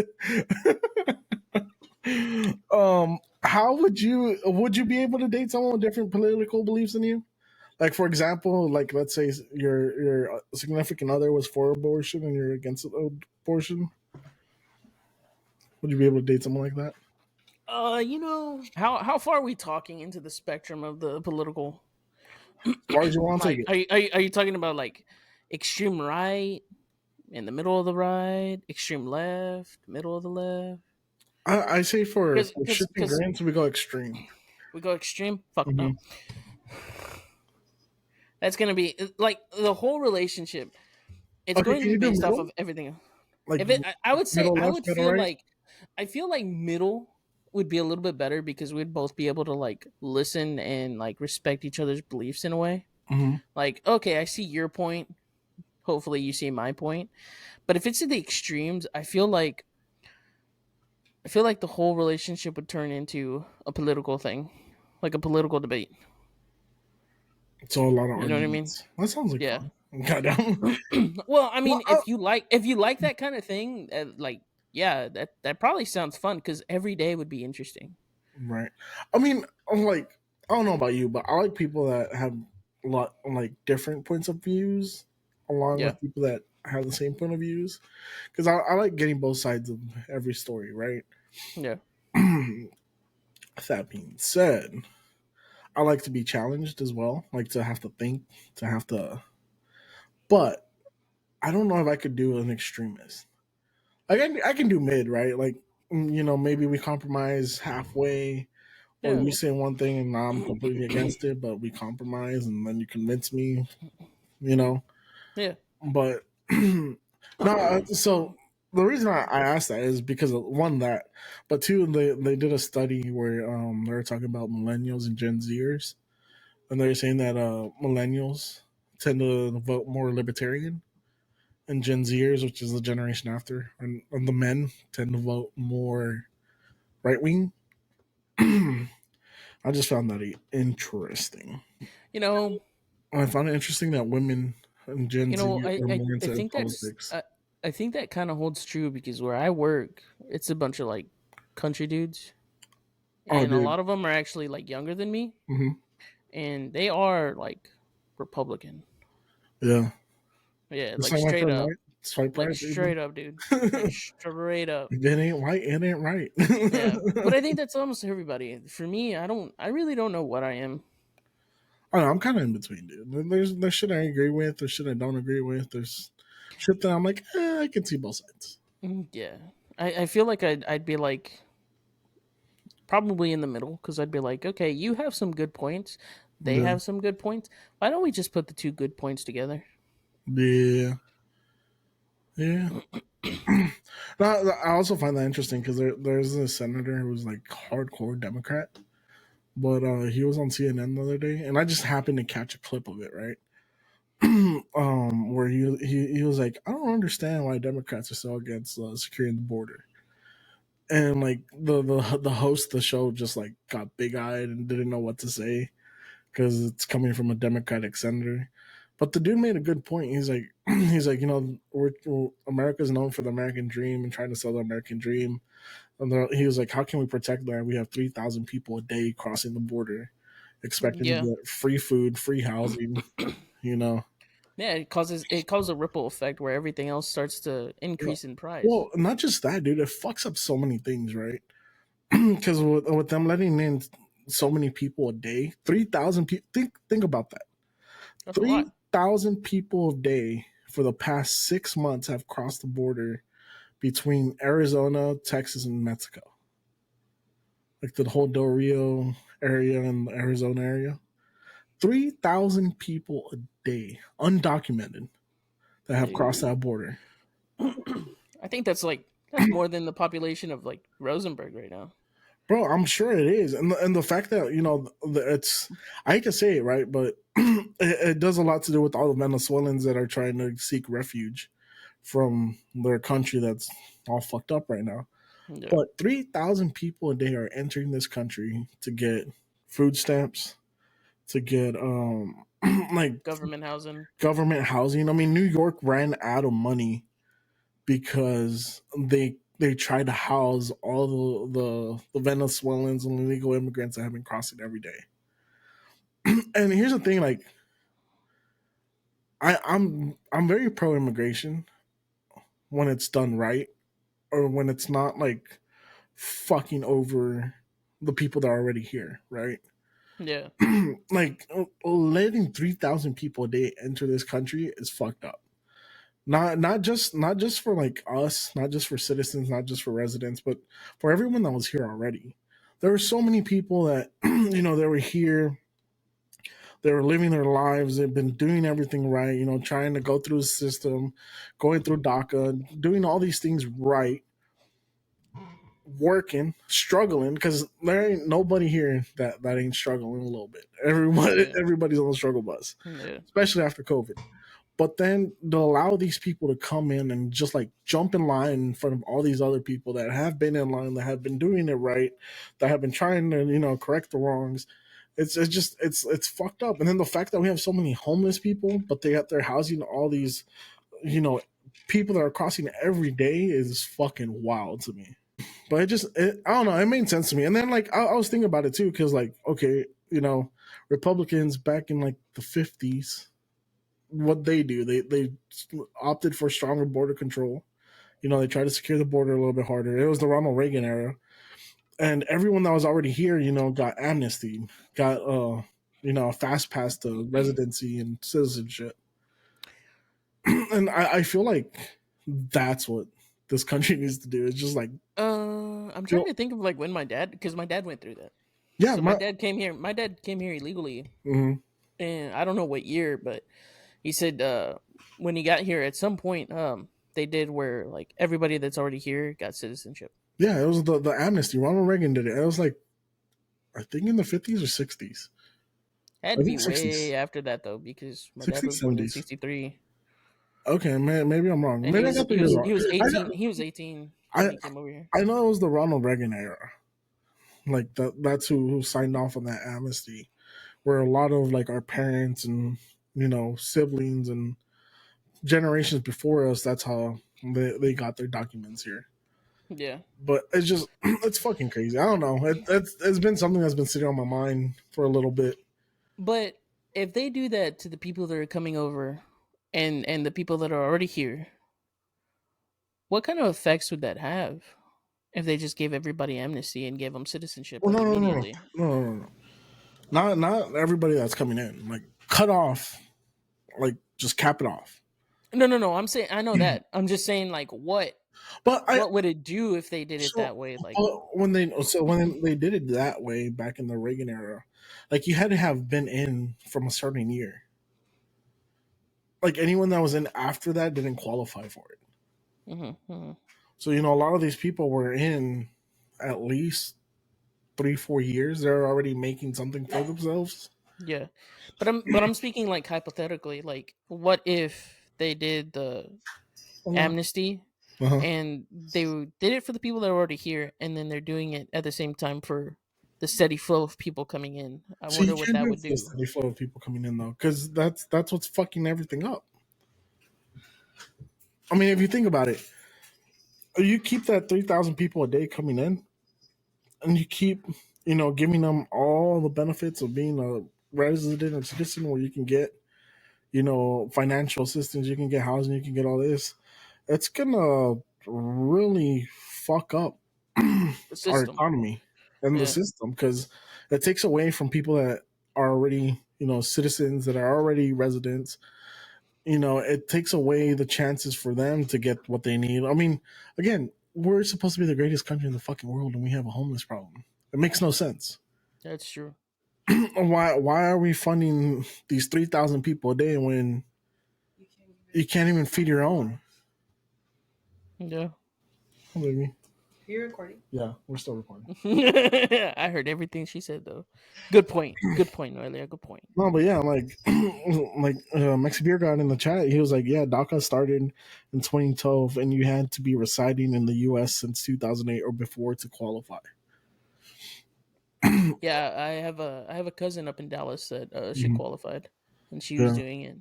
how would you be able to date someone with different political beliefs than you? Like for example, like let's say your significant other was for abortion and you're against abortion. Would you be able to date someone like that? How far are we talking into the spectrum of the political? As far as you want to take Like, it. are you talking about like extreme right, in the middle of the right, extreme left, middle of the left? I say for, Because for because shifting because grants, we go extreme. we go extreme. Fuck no. Hmm. That's gonna be like the whole relationship. It's Okay, going to can be you do based off middle? of everything. Like If it, I would say, middle I left, would middle feel right? like, I feel like middle would be a little bit better because we'd both be able to like listen and like respect each other's beliefs in a way. Hmm. Like, okay, I see your point. Hopefully, you see my point. But if it's in the extremes, I feel like the whole relationship would turn into a political thing, like a political debate. So a lot of You know what I mean? arguments. That sounds like Yeah. fun. Goddamn. Well, I Well, mean, if you like that kind of thing, like yeah, that probably sounds fun because every day would be interesting. right. I mean, I'm like, I don't know about you, but I like people that have a lot like different points of views, along Yeah, with people that have the same point of views. Because I like getting both sides of every story, right? yeah, That being said, I like to be challenged as well, like to have to think, to have to. But I don't know if I could do an extremist. Like I can do mid, right? Like maybe we compromise halfway, or yeah, you say one thing and I'm completely against it, but we compromise and then you convince me, you know. yeah. But no, so the reason I asked that is because of one that, but two they did a study where they were talking about millennials and Gen Zers, and they're saying that millennials tend to vote more libertarian, and Gen Zers, which is the generation after, and the men tend to vote more right wing. I just found that interesting. You know, I found it interesting that women and Gen Z I are I, more I into think that's politics. I think that kind of holds true because where I work, it's a bunch of like country dudes, Oh, and a dude. lot of them are actually like younger than me, Hmm. and they are like Republican. Yeah. Yeah, Just like like my straight friend, up, right? Swipe like right, baby. straight up, dude, like straight up. It ain't white, it ain't right. Yeah, but I think that's almost everybody. For me, I really don't know what I am. I don't know, I'm kind of in between, dude. There's shit I agree with, there's shit I don't agree with, there's shit that I'm like, I can see both sides. Yeah, I feel like I'd be like probably in the middle because I'd be like, okay, you have some good points, they Yeah. have some good points. Why don't we just put the two good points together? Yeah. Yeah. No, I also find that interesting because there's a senator who's like hardcore Democrat, but he was on CNN the other day, and I just happened to catch a clip of it, right? Where he was like, I don't understand why Democrats are so against securing the border, and like the host of the show just like got big eyed and didn't know what to say, because it's coming from a Democratic senator. But the dude made a good point. He's like, he's like, America's known for the American dream and trying to sell the American dream. And he was like, how can we protect that? We have 3,000 people a day crossing the border, expecting to Yeah. get free food, free housing. You know, Yeah, it causes a ripple effect where everything else starts to well, increase in price. not just that, dude. It fucks up so many things, right? Because with them letting in so many people a day, 3,000 people. Think about that. That's a lot. 3,000 people a day for the past 6 months have crossed the border between Arizona, Texas, and Mexico. Like the whole Del Rio area and the Arizona area. 3,000 people a day, undocumented, that have crossed Dude. that border. I think that's more than the population of like Rosenberg right now. Bro, I'm sure it is. And the fact that, it's, I hate to say it, right? But it does a lot to do with all the Venezuelans that are trying to seek refuge from their country that's all fucked up right now. Yeah. But 3,000 people a day are entering this country to get food stamps, to get like Government housing. government housing. I mean, New York ran out of money because they tried to house all the Venezuelans and illegal immigrants that have been crossing every day. And here's the thing, like I'm very pro immigration when it's done right, or when it's not like fucking over the people that are already here, right? Yeah. Like letting 3,000 people a day enter this country is fucked up. Not just for like us, not just for citizens, not just for residents, but for everyone that was here already. There were so many people that they were here, they were living their lives, they've been doing everything right, trying to go through the system, going through DACA, doing all these things right, working, struggling, because there ain't nobody here that ain't struggling a little bit. Yeah. Everybody's on the struggle bus, Yeah. especially after COVID. But then to allow these people to come in and just like jump in line in front of all these other people that have been in line, that have been doing it right, that have been trying to correct the wrongs, it's fucked up. And then the fact that we have so many homeless people, but they're housing all these you know people that are crossing every day is fucking wild to me. But I don't know, it made sense to me. And then like I was thinking about it too, because like, okay, Republicans back in like the 50s, what they do, they opted for stronger border control. They tried to secure the border a little bit harder. It was the Ronald Reagan era, and everyone that was already here, got amnesty, got a fast pass to residency and citizenship. And I feel like that's what this country needs to do. It's just like, I'm trying to think of like when because my dad went through that. yeah, So my dad came here. My dad came here illegally, mhm. and I don't know what year, but he said when he got here, at some point, they did where like everybody that's already here got citizenship. Yeah, it was the amnesty. Ronald Reagan did it. It was like, I think in the 50s or 60s. It had I to be think 60s, way after that though, because my dad 60s, was born in 70s. '63, Okay, maybe I'm wrong. and Maybe I got the year wrong. he was I 18. know, He was 18 when I he came over here. I know it was the Ronald Reagan era. Like that's who signed off on that amnesty, where a lot of like our parents and siblings and generations before us, that's how they got their documents here. Yeah, But it's just it's fucking crazy. I don't know. It's been something that's been sitting on my mind for a little bit. but if they do that to the people that are coming over, and the people that are already here, what kind of effects would that have if they just gave everybody amnesty and gave them citizenship Well, like no, no, no, no, immediately? no, no, no, no. Not everybody that's coming in. Like cut off. Like just cap it off. No, no, no. I'm saying I know that. I'm just saying like But I what would it do if they did it so that way? Like, when they did it that way back in the Reagan era, like you had to have been in from a certain year. Like anyone that was in after that didn't qualify for it. mhm. So a lot of these people were in at least 3-4 years. They're already making something for themselves. Yeah, but I'm speaking like hypothetically. Like, what if they did the amnesty Uh-huh. and they did it for the people that are already here, and then they're doing it at the same time for the steady flow of people coming in. I So you wonder what can't that do it would for the do. steady flow of people coming in though, because that's what's fucking everything up. I mean, if you think about it, you keep that 3,000 people a day coming in, and you keep, giving them all the benefits of being a resident or citizen, where you can get, financial assistance, you can get housing, you can get all this. It's gonna really fuck up The our system. economy and the Yeah. system, because it takes away from people that are already, citizens, that are already residents. It takes away the chances for them to get what they need. I mean, again, we're supposed to be the greatest country in the fucking world, and we have a homeless problem. It makes no sense. That's true. Why are we funding these 3,000 people a day when you can't even feed your own? Yeah. Oh, baby. You're recording? Yeah, we're still recording. I heard everything she said though. Good point. Good point, Noelia. Good point. No, but yeah, like, Mexi Beer got in the chat. He was like, "Yeah, DACA started in 2012, and you had to be residing in the U.S. since 2008 or before to qualify." Yeah, I have a cousin up in Dallas that she Mhm. qualified, and she was Yeah, doing it.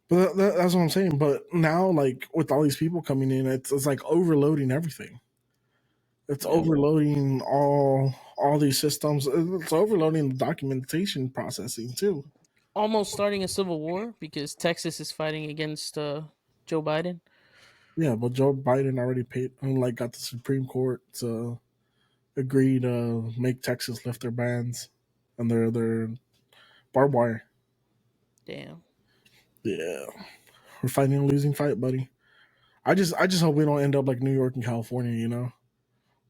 but that's what I'm saying. But now, like, with all these people coming in, it's like overloading everything. It's Yeah, overloading all these systems. It's overloading the documentation processing too. almost starting a civil war because Texas is fighting against Joe Biden. Yeah, but Joe Biden already paid, like, got the Supreme Court to agree to make Texas lift their bans and their barbed wire. Damn. Yeah, we're fighting a losing fight, buddy. I just hope we don't end up like New York and California,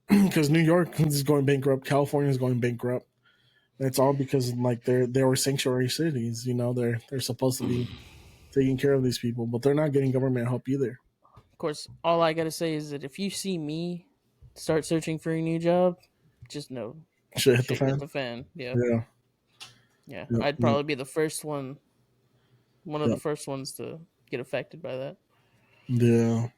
because New York is going bankrupt, California is going bankrupt. And it's all because, like, they were sanctuary cities. They're supposed to be taking care of these people, but they're not getting government help either. Of course, all I gotta say is that if you see me start searching for a new job, just know Shit hit the shit hit fan. the fan. Yeah, Yeah, yeah. yep, I'd yep, probably be the first one of the yep. first ones to get affected by that. Yeah.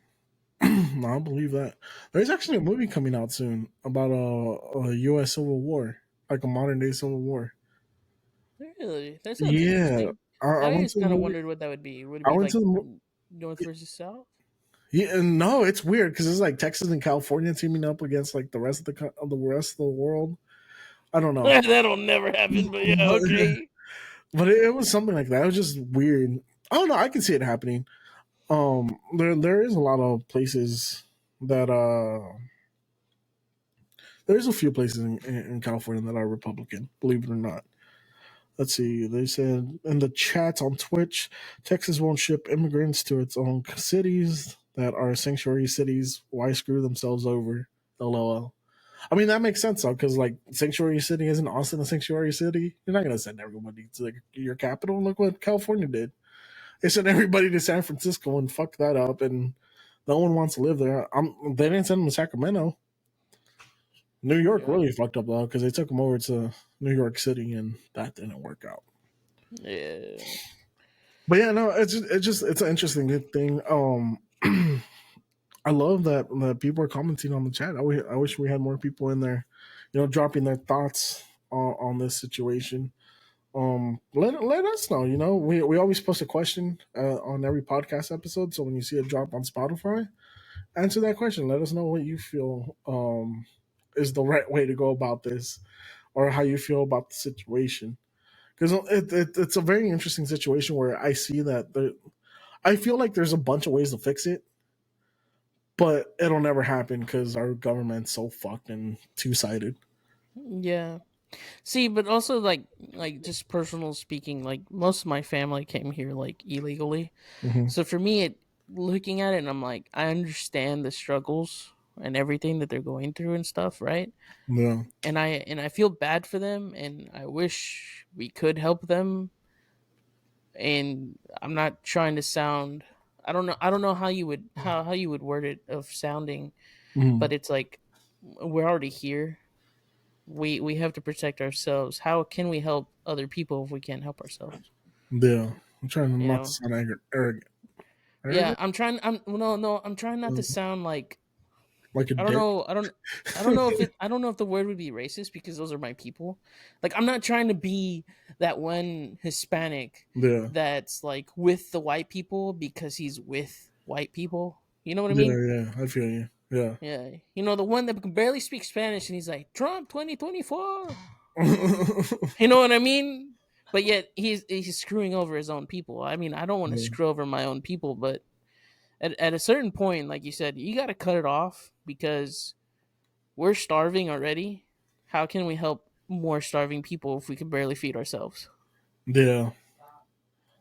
No, I believe that. There's actually a movie coming out soon about a U.S. Civil War, like a modern day Civil War. Really, that sounds Yeah, interesting. I I went always to the kind of movie. wondered what that would be. Would it I be went to like the North versus South? Yeah, and no, it's weird because it's like Texas and California teaming up against like the rest of the rest of the world. I don't know, That'll never happen. But yeah, but, okay. but it was something like that. It was just weird. I don't know. I can see it happening. There is a lot of places that there's a few places in California that are Republican. Believe it or not. Let's see. They said in the chats on Twitch, Texas won't ship immigrants to its own cities that are sanctuary cities. Why screw themselves over? LOL. I mean, that makes sense though, because like sanctuary city isn't Austin a sanctuary city? You're not gonna send everybody to like, your capital. Look what California did. They sent everybody to San Francisco and fucked that up, and no one wants to live there. They didn't send them to Sacramento. New York Yeah, really fucked up though, because they took them over to New York City, and that didn't work out. yeah, But yeah, no, it's an interesting thing. I love that people are commenting on the chat. I wish we had more people in there, dropping their thoughts on this situation. Let us know. We always post a question on every podcast episode. So when you see a drop on Spotify, answer that question. Let us know what you feel is the right way to go about this, or how you feel about the situation. Because it's a very interesting situation where I see that I feel like there's a bunch of ways to fix it, but it'll never happen because our government's so fucking two sided. yeah. See, but also like just personal speaking, like most of my family came here like illegally. Hmm. So for me, looking at it, and I'm like, I understand the struggles and everything that they're going through and stuff, right? Yeah. And I feel bad for them, and I wish we could help them. And I'm not trying to sound. I don't know how you would word it of sounding, Hmm. but it's like we're already here. We have to protect ourselves. How can we help other people if we can't help ourselves? Yeah. I'm trying You not to know? sound arrogant. Yeah, Arrogant? I'm trying. I'm no, no. I'm trying not to sound like. like a I don't dick. know. I don't know if it. I don't know if the word would be racist because those are my people. Like I'm not trying to be that one Hispanic Yeah, that's like with the white people because he's with white people. You know what I yeah, mean? yeah. I feel you. Yeah. Yeah. You know the one that can barely speak Spanish and he's like Trump 2024. You know what I mean? But yet he's screwing over his own people. I mean, I don't want to Yeah. screw over my own people, but at a certain point, like you said, you got to cut it off because we're starving already. How can we help more starving people if we can barely feed ourselves? Yeah.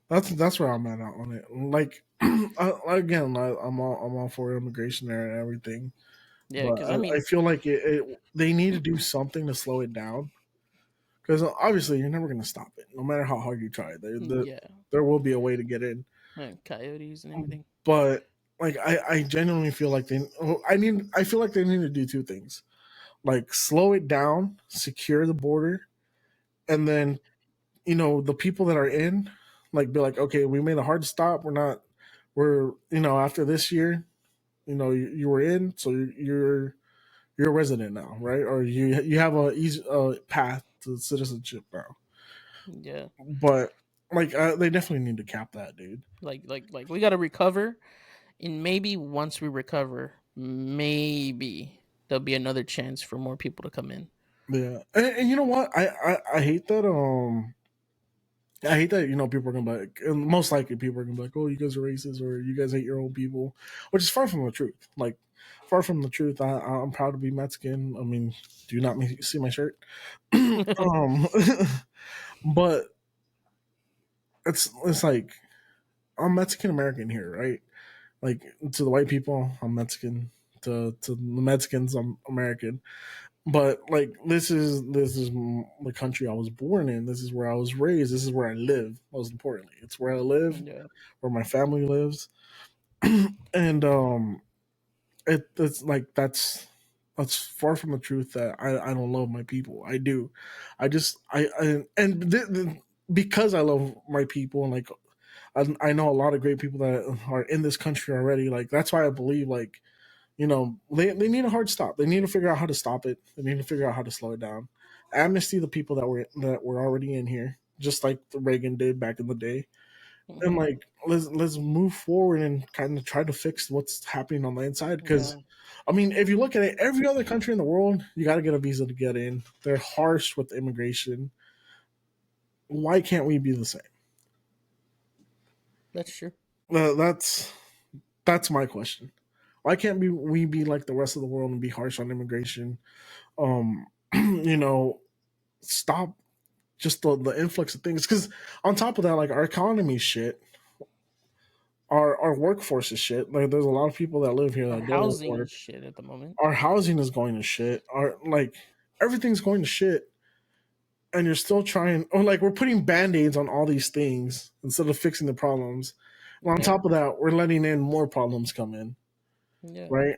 That's where I'm at on it. Like again, I'm all for immigration there and everything, Yeah, but because I I mean, feel like they need to do something to slow it down because obviously you're never gonna stop it, no matter how hard you try. yeah, There will be a way to get in, and coyotes and everything. but like I genuinely feel like I feel like they need to do two things, like slow it down, secure the border, and then the people that are in, like be like, okay, we made a hard stop. We're after this year, you were in, so you're a resident now, right? Or you have a easy path to citizenship now. Yeah, But like they definitely need to cap that, dude. like we got to recover, and maybe once we recover, maybe there'll be another chance for more people to come in. Yeah, and you know what? I hate that. I hate that people are gonna be like, and most likely people are gonna be like, "Oh, you guys are racist," or "You guys hate your own people," which is far from the truth. Like, far from the truth. I'm proud to be Mexican. I mean, do you not see my shirt? um, but it's like I'm Mexican American here, right? Like to the white people, I'm Mexican. To the Mexicans, I'm American. But like this is the country I was born in. This is where I was raised. This is where I live. Most importantly, it's where I live, Yeah, where my family lives, and it's like that's far from the truth that I don't love my people. I do. I just I and because I love my people and like I know a lot of great people that are in this country already. Like that's why I believe like they need a hard stop. They need to figure out how to stop it. They need to figure out how to slow it down. Amnesty the people that were already in here, just like the Reagan did back in the day, and hmm like let's move forward and kind of try to fix what's happening on the inside. Because yeah, I mean, if you look at it, every other country in the world, you got to get a visa to get in. They're harsh with immigration. Why can't we be the same? that's true. That's my question. Why can't we be like the rest of the world and be harsh on immigration? Um, you know, stop just the influx of things. Because on top of that, like our economy shit, our workforce is shit. Like there's a lot of people that live here Our that don't housing is work. shit at the moment. Our housing is going to shit. Our like everything's going to shit, and you're still trying. Or like we're putting band-aids on all these things instead of fixing the problems. And on Yeah, top of that, we're letting in more problems come in. yeah, Right?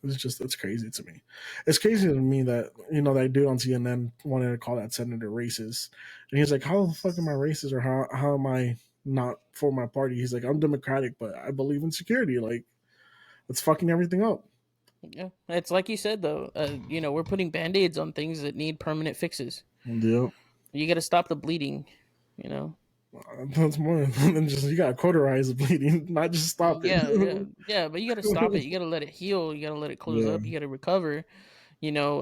It's crazy to me. It's crazy to me that that dude on CNN wanted to call that senator racist, and he's like, "How the fuck am I racist, or how am I not for my party?" He's like, "I'm Democratic, but I believe in security. Like, it's fucking everything up." yeah. It's like you said though. We're putting band-aids on things that need permanent fixes. Yep, You got to stop the bleeding. You know. that's more than just you got to cauterize the bleeding, not just stop it. Yeah, yeah, yeah. But you got to stop it. You got to let it heal. You got to let it close Yeah, up. You got to recover.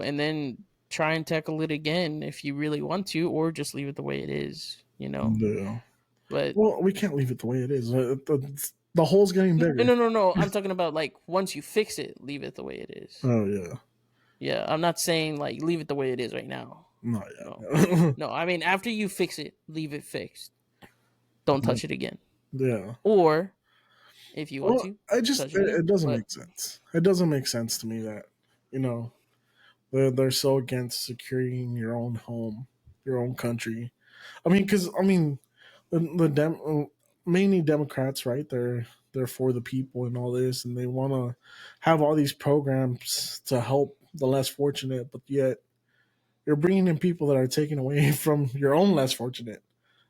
And then try and tackle it again if you really want to, or just leave it the way it is. yeah. But Well, we can't leave it the way it is. The hole's getting no, bigger. no, no, no. I'm talking about like once you fix it, leave it the way it is. Oh yeah, Yeah, I'm not saying like leave it the way it is right now. not No, yet. no. I mean after you fix it, leave it fixed. Don't touch it again. Yeah. Or if you want Well, to, I just touch it again. it doesn't But make sense. It doesn't make sense to me that you know they're so against securing your own home, your own country. I mean, because I mean, mainly Democrats, right? They're for the people and all this, and they want to have all these programs to help the less fortunate, but yet you're bringing in people that are taking away from your own less fortunate.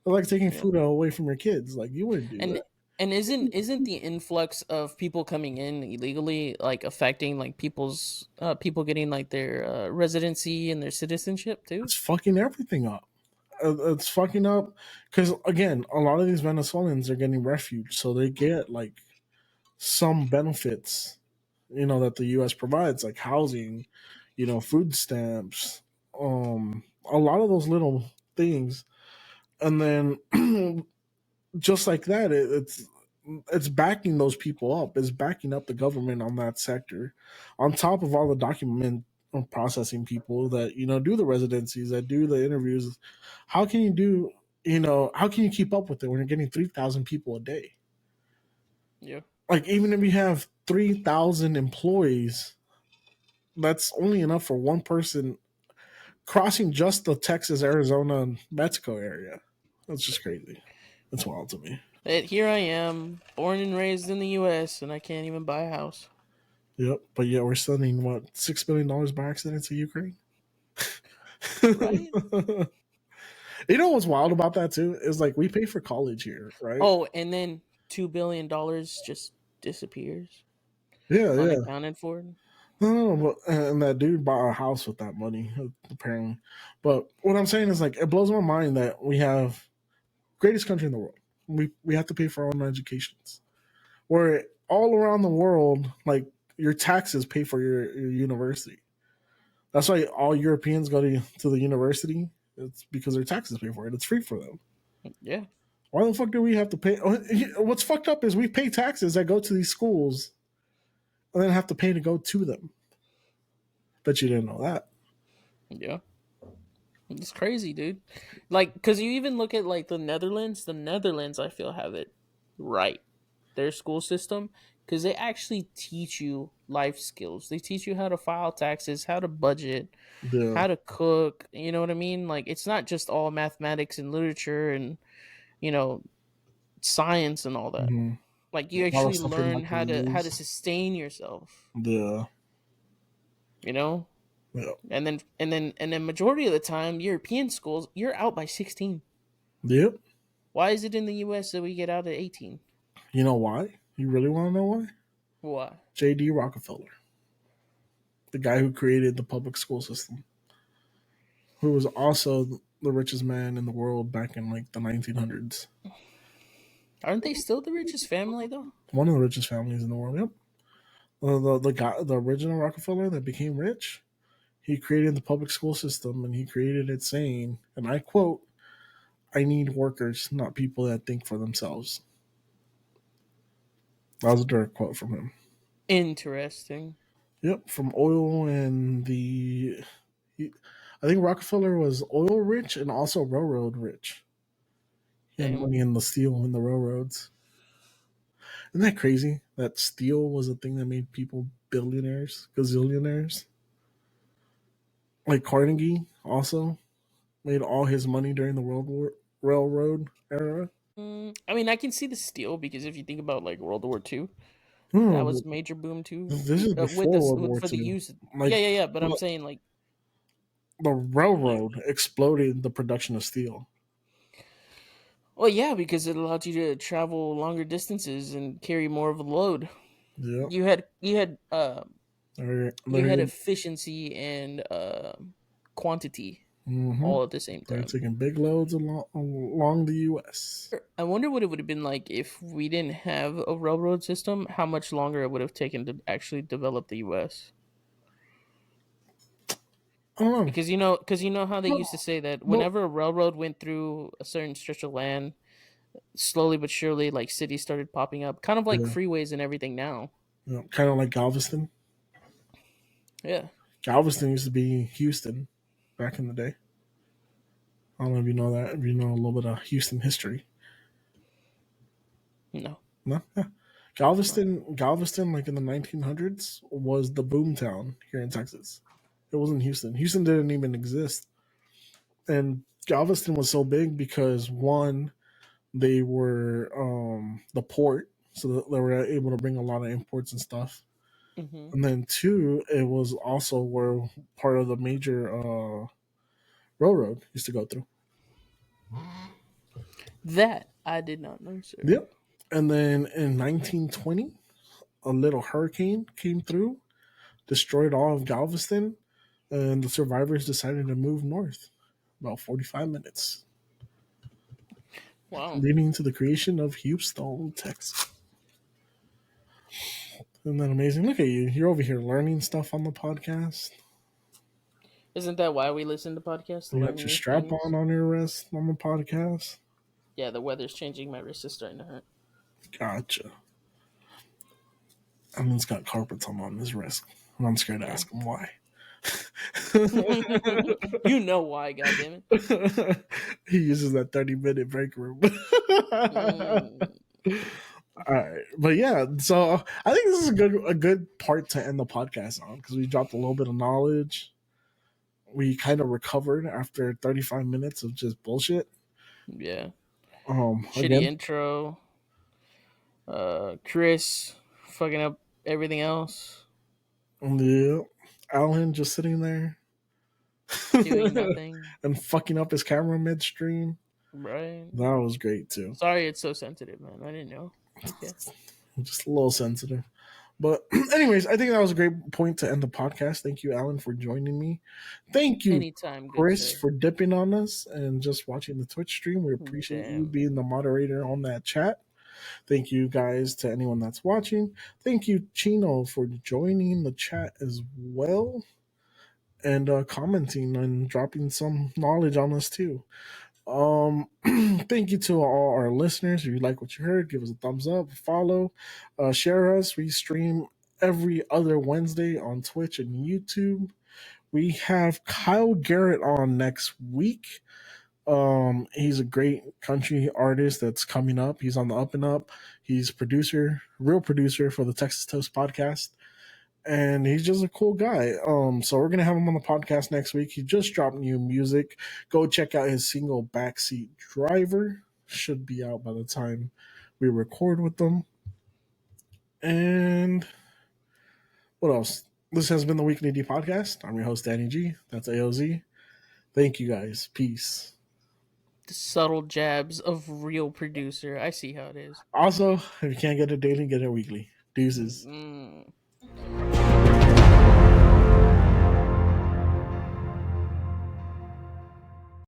They're like taking yeah, food away from your kids. Like you wouldn't do and that. And isn't the influx of people coming in illegally like affecting like people's people getting like their residency and their citizenship too? It's fucking everything up. It's fucking up because again, a lot of these Venezuelans are getting refuge, so they get like some benefits, that the U.S. provides, like housing, food stamps, a lot of those little things, and then just like that, it's backing those people up. It's backing up the government on that sector, on top of all the document processing people that do the residencies, that do the interviews. How can you do? How can you keep up with it when you're getting 3,000 people a day? Yeah. Like even if you have 3,000 employees, that's only enough for one person crossing just the Texas, Arizona, and Mexico area. That's just crazy. That's wild to me. But here I am, born and raised in the U.S., and I can't even buy a house. Yep, but yeah, we're sending what $6 billion by accident to Ukraine. you Right? know what's wild about that too is like we pay for college here, right? Oh, and then $2 billion just disappears, Yeah, yeah. unaccounted for. No, but and that dude bought a house with that money apparently. But what I'm saying is like it blows my mind that we have greatest country in the world. We have to pay for our own educations. Where all around the world, like your taxes pay for your university. That's why all Europeans go to the university. It's because their taxes pay for it. It's free for them. Yeah, Why the fuck do we have to pay? What's fucked up is we pay taxes that go to these schools and then have to pay to go to them. Bet you didn't know that. yeah. It's crazy, dude. Like, cause you even look at like the Netherlands. The Netherlands, I feel, have it right. Their school system, because they actually teach you life skills. They teach you how to file taxes, how to budget, Yeah. how to cook. You know what I mean? Like, it's not just all mathematics and literature and you know science and all that. Mm-hmm. Like, you A lot of actually stuff you're learn not how going to to use. sustain yourself. Yeah. You know, Yeah. and then majority of the time, European schools, you're out by 16. Yep. Why is it in the US that we get out at 18? You know why? You really want to know why? Why? J.D. Rockefeller, the guy who created the public school system, who was also the richest man in the world back in like the 1900s. Aren't they still the richest family though? One of the richest families in the world. Yep. The guy, the original Rockefeller that became rich, he created the public school system, and he created it saying, and I quote, "I need workers, not people that think for themselves." That was a direct quote from him. Interesting. Yep, from oil and I think Rockefeller was oil rich and also railroad rich. He had Damn. money in the steel and the railroads. Isn't that crazy? That steel was a thing that made people billionaires, gazillionaires. Like Carnegie also made all his money during the World War Railroad era. I mean, I can see the steal because if you think about like World War II, that No, was but a major boom too. this is With before this, World War for the II. use. Yeah, Like yeah, yeah. But I'm the, saying the like, railroad exploded the production of steel. well, yeah, because it allowed you to travel longer distances and carry more of a load. Yeah, You had they're efficiency and quantity hmm all at the same they're time. taking big loads along the U.S. I wonder what it would have been like if we didn't have a railroad system. How much longer it would have taken to actually develop the U.S. I don't Because you know how they used to know. say that Well, whenever a railroad went through a certain stretch of land, slowly but surely, like cities started popping up, kind of like yeah, freeways and everything now. kind of like Galveston. Yeah, Galveston used to be Houston back in the day. I don't know if you know that. If you know a little bit of Houston history. no, No, yeah. no. Galveston, like in the 1900s, was the boom town here in Texas. It wasn't Houston. Houston didn't even exist, and Galveston was so big because one, they were the port, so that they were able to bring a lot of imports and stuff. Hmm. And then two, it was also where part of the major railroad used to go through. That I did not know, sir. Yep. And then in 1920, a little hurricane came through, destroyed all of Galveston, and the survivors decided to move north about 45 minutes, Wow. leading to the creation of Houston, Texas. Isn't that amazing? Look at you. You're over here learning stuff on the podcast. Isn't that why we listen to podcasts, to You learn got your new strap things? on your wrist on the podcast. Yeah, the weather's changing. My wrist is starting to hurt. Gotcha. Alan's got carpets on his wrist, and I'm scared to Yeah. ask him why. You know why, goddammit. He uses that 30-minute break room. Mm. All right, but yeah, so I think this is a good part to end the podcast on because we dropped a little bit of knowledge. We kind of recovered after 35 minutes of just bullshit. Yeah. Shitty Again, intro. Chris fucking up everything else. yeah, Alan just sitting there Doing nothing. and fucking up his camera midstream. Right. That was great too. Sorry it's so sensitive, man. I didn't know. Okay. Just a little sensitive. But anyways, I think that was a great point to end the podcast. Thank you, Alan, for joining me. Thank you, Anytime, good Chris, sir. for dipping on us and just watching the Twitch stream. We appreciate you Damn. being the moderator on that chat. Thank you guys to anyone that's watching. Thank you, Chino, for joining the chat as well and commenting and dropping some knowledge on us too. Thank you to all our listeners. If you like what you heard, give us a thumbs up, follow, share us. We stream every other Wednesday on Twitch and YouTube. We have Kyle Garrett on next week. He's a great country artist that's coming up. He's on the up and up. He's real producer for the Texas Toast podcast. And he's just a cool guy. So we're gonna have him on the podcast next week. He just dropped new music. Go check out his single "Backseat Driver." Should be out by the time we record with them. And what else? This has been the Weekly D podcast. I'm your host Danny G. That's AOZ. Thank you guys. Peace. The subtle jabs of real producer. I see how it is. Also, if you can't get it daily, get it weekly. Deuces. Mm.